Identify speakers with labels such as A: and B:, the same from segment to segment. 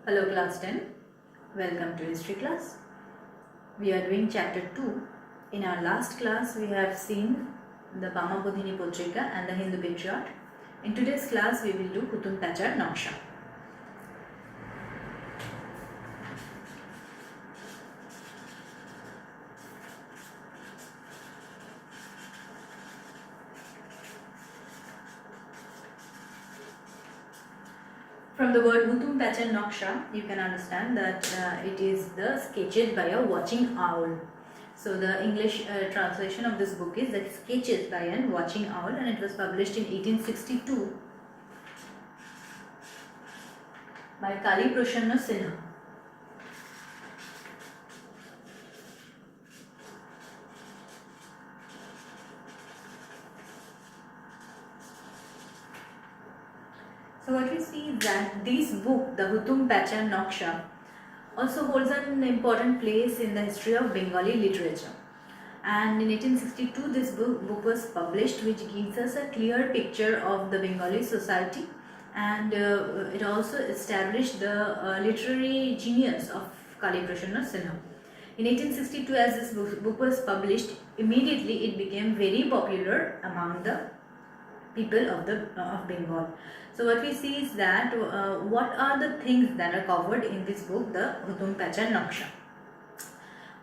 A: Hello class 10, welcome to history class. We are doing chapter 2. In our last class we have seen the Bamabodhini Potrika and the Hindu Patriot. In today's class we will do Hutum Pachar Naksha. From the word Hutum Pachar Naksha, you can understand that it is the sketches by a watching owl. So the English translation of this book is the Sketches by a Watching Owl, and it was published in 1862 by Kali Prashanna Sinha. So what we see is that this book, the Hutum Pachar Naksha, also holds an important place in the history of Bengali literature. And in 1862 this book was published, which gives us a clear picture of the Bengali society, and it also established the literary genius of Kali Prashanna Sinha. In 1862, as this book was published, immediately it became very popular among the people of Bengal. So what we see is that what are the things that are covered in this book, the Hutum Pachar Naksha.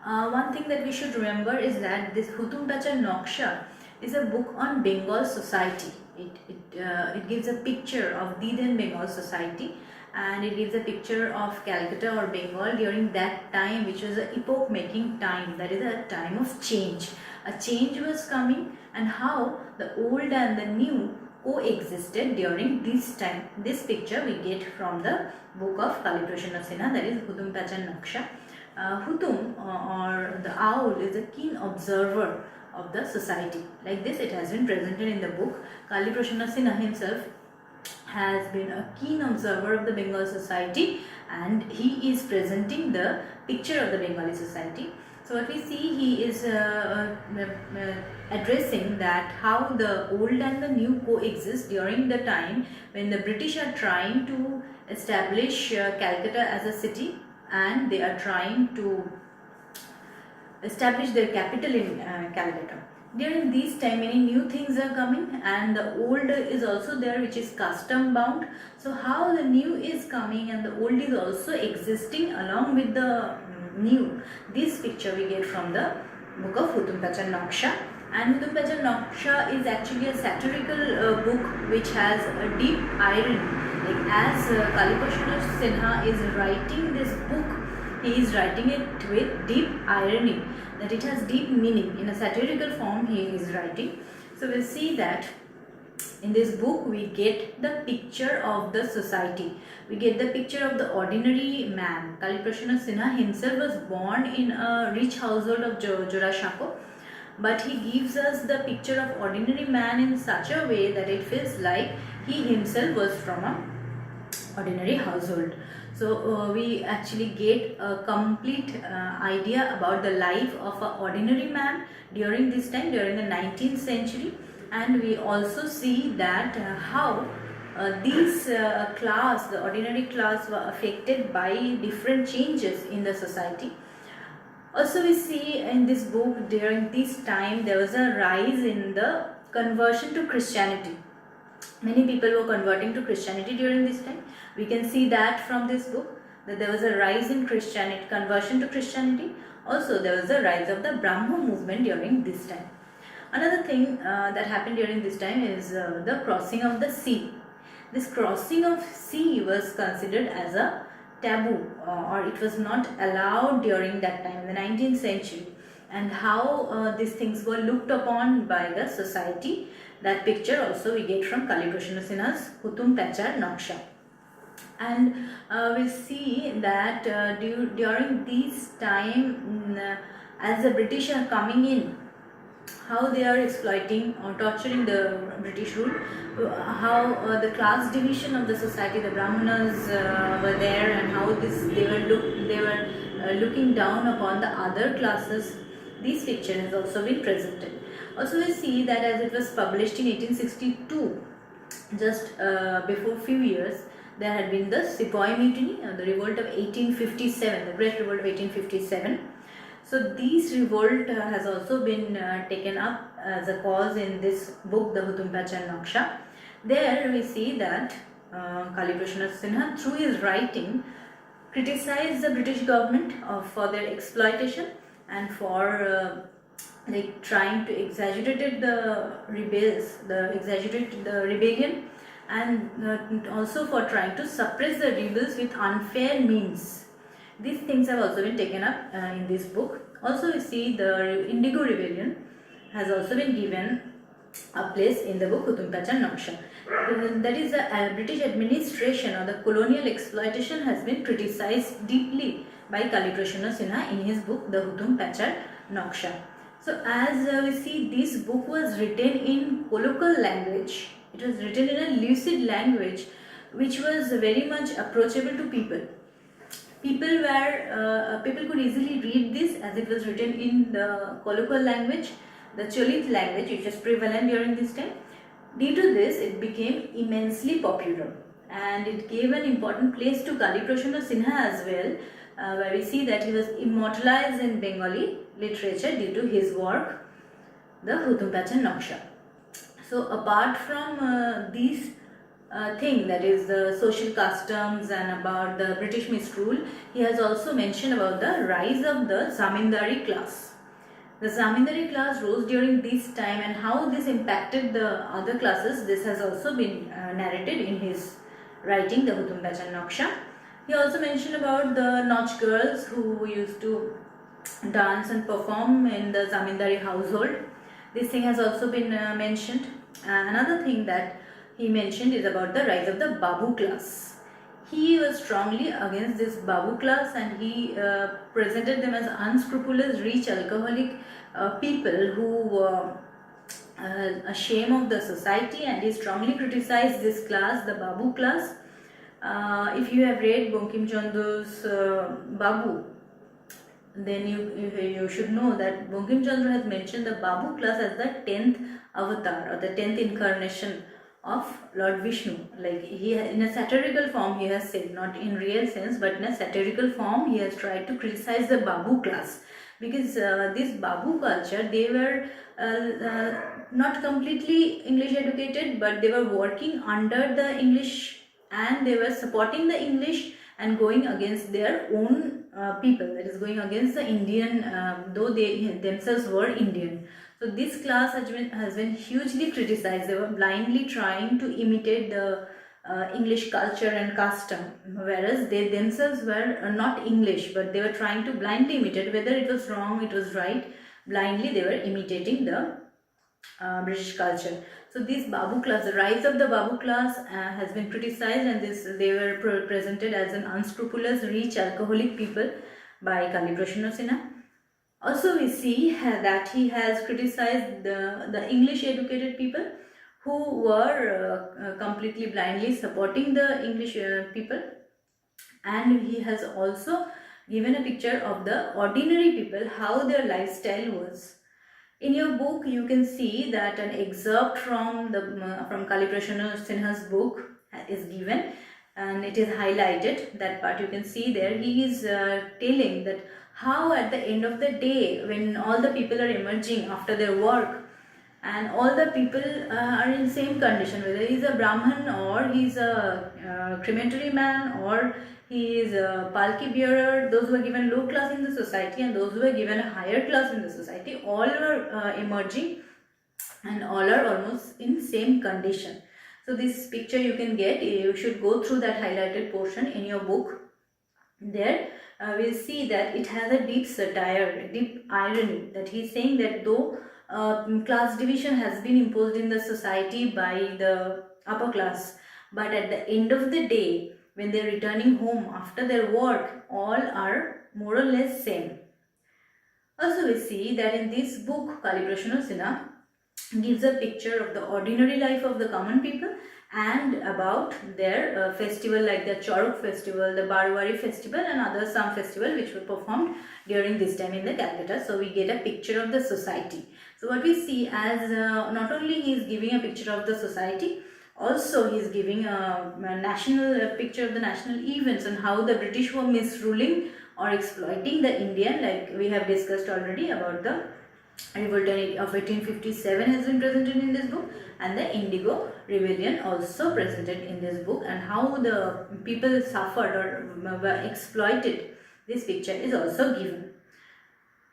A: One thing that we should remember is that this Hutum Pachar Naksha is a book on Bengal society. It gives a picture of the then Bengal society, and it gives a picture of Calcutta or Bengal during that time, which was an epoch-making time. That is a time of change. A change was coming, and how the old and the new coexisted during this time. This picture we get from the book of Kali Prashanna Sinha, that is Hutum Pachar Naksha. Hutum or the owl is a keen observer of the society. Like this it has been presented in the book. Kali Prashanna Sinha himself has been a keen observer of the Bengal society, and he is presenting the picture of the Bengali society. So what we see, he is addressing that how the old and the new coexist during the time when the British are trying to establish Calcutta as a city, and they are trying to establish their capital in Calcutta. During this time many new things are coming, and the old is also there, which is custom bound. So how the new is coming and the old is also existing along with the new, this picture we get from the book of Hutum Pachar Naksha. And Hutum Pachar Naksha is actually a satirical book which has a deep irony. Like as Kali Prashanna Sinha is writing this book, he is writing it with deep irony, that it has deep meaning. In a satirical form he is writing. So we'll see that in this book we get the picture of the society. We get the picture of the ordinary man. Kali Prashanna Sinha himself was born in a rich household of Jorashako, but he gives us the picture of ordinary man in such a way that it feels like he himself was from a ordinary household. So we actually get a complete idea about the life of an ordinary man during this time, during the 19th century. And we also see that how this class, the ordinary class, were affected by different changes in the society. Also we see in this book, during this time there was a rise in the conversion to Christianity. Many people were converting to Christianity during this time. We can see that from this book, that there was a rise in Christianity, conversion to Christianity. Also there was a rise of the Brahmo movement during this time. Another thing that happened during this time is the crossing of the sea. This crossing of sea was considered as a taboo, or it was not allowed during that time, in the 19th century. And how these things were looked upon by the society, that picture also we get from Kali Prashanna Sinha's Hutum Pachar Naksha. And we see that during this time, as the British are coming in, how they are exploiting or torturing the British rule, how the class division of the society, the Brahmanas were there, and how they were looking down upon the other classes. This picture has also been presented. Also we see that as it was published in 1862, just before few years, there had been the Sepoy Mutiny, the revolt of 1857, the Great Revolt of 1857. So this revolt has also been taken up as a cause in this book, the Hutum Pachar Naksha. There we see that Kalikrishna Sinha, through his writing, criticized the British government for their exploitation and for like trying to exaggerate the rebellion, and also for trying to suppress the rebels with unfair means. These things have also been taken up in this book. Also, we see the Indigo Rebellion has also been given a place in the book Hutum Pachar Naksha. That is, the British administration or the colonial exploitation has been criticized deeply by Kalikrishna Sinha in his book, the Hutum Pachar Naksha. So, as we see, this book was written in colloquial language. It was written in a lucid language which was very much approachable to people. People could easily read this as it was written in the colloquial language, the Cholit language, which was prevalent during this time. Due to this, it became immensely popular, and it gave an important place to Kalikrishna Sinha as well, where we see that he was immortalized in Bengali literature due to his work, the Hutum Pachar Naksha. So apart from these thing, that is the social customs and about the British misrule, he has also mentioned about the rise of the Zamindari class. The Zamindari class rose during this time, and how this impacted the other classes, this has also been narrated in his writing, the Hutum Pachar Naksha. He also mentioned about the Nach girls who used to dance and perform in the Zamindari household. This thing has also been mentioned. Another thing that he mentioned is about the rise of the Babu class. He was strongly against this Babu class, and he presented them as unscrupulous, rich, alcoholic people who were a shame of the society, and he strongly criticized this class, the Babu class. If you have read Bankim Chandra's Babu, then you should know that Bankim Chandra has mentioned the Babu class as the 10th avatar or the 10th incarnation of Lord Vishnu. Like, he in a satirical form he has said, not in real sense, but in a satirical form he has tried to criticize the Babu class, because this Babu culture, they were not completely English educated, but they were working under the English, and they were supporting the English and going against their own people, that is going against the Indian, though they themselves were Indian. So this class has been hugely criticized. They were blindly trying to imitate the English culture and custom, whereas they themselves were not English, but they were trying to blindly imitate, whether it was wrong, it was right, blindly they were imitating the British culture. So this Babu class, the rise of the Babu class has been criticized, and they were presented as an unscrupulous, rich, alcoholic people by Kalikrishna Sinha. Also, we see that he has criticized the English educated people who were completely blindly supporting the English people, and he has also given a picture of the ordinary people, how their lifestyle was. In your book, you can see that an excerpt from Kalikrishna Sinha's book is given, and it is highlighted. That part you can see there. He is telling that how at the end of the day, when all the people are emerging after their work, and all the people are in same condition, whether he is a Brahmin or he is a crematory man or he is a palki bearer, those who are given low class in the society and those who are given a higher class in the society, all are emerging and all are almost in same condition. So this picture you can get, you should go through that highlighted portion in your book. There we'll see that it has a deep satire, a deep irony, that he is saying that though class division has been imposed in the society by the upper class, but at the end of the day, when they're returning home after their work, all are more or less same. Also, we see that in this book, Kalikrishna Sinha gives a picture of the ordinary life of the common people and about their festival, like the Choruk festival, the Barwari festival, and some festival which were performed during this time in the Calcutta. So we get a picture of the society. So what we see as not only he is giving a picture of the society, Also, he is giving a national picture of the national events and how the British were misruling or exploiting the Indian, like we have discussed already about the revolt of 1857 has been presented in this book, and the Indigo Rebellion also presented in this book, and how the people suffered or were exploited. This picture is also given.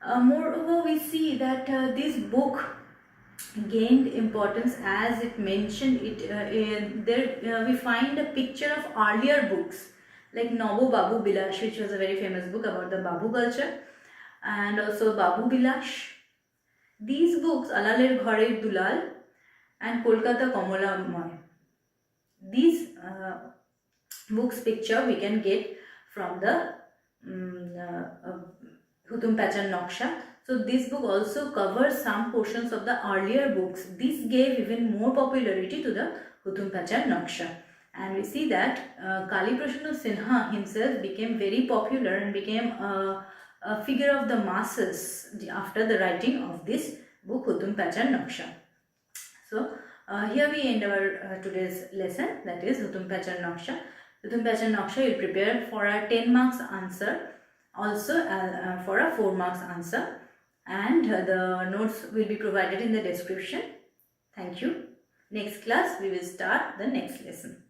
A: Moreover, we see that this book gained importance as it mentioned it there we find a picture of earlier books like Nobo Babu Bilash, which was a very famous book about the Babu culture, and also Babu Bilash. These books, Alaler Ghare Dulal and Kolkata Kamala Moy, these books picture we can get from the Hutum Pachan Naksha. So this book also covers some portions of the earlier books. This gave even more popularity to the Hutum Pachan Naksha. And we see that Kali Prasanna Sinha himself became very popular and became a figure of the masses after the writing of this book Hutum Pachan Naksha. So here we end our today's lesson, that is Hutum Pachan Naksha. Hutum Pachan Naksha you will prepare for a 10 marks answer, also for a 4 marks answer, and the notes will be provided in the description. Thank you. Next class we will start the next lesson.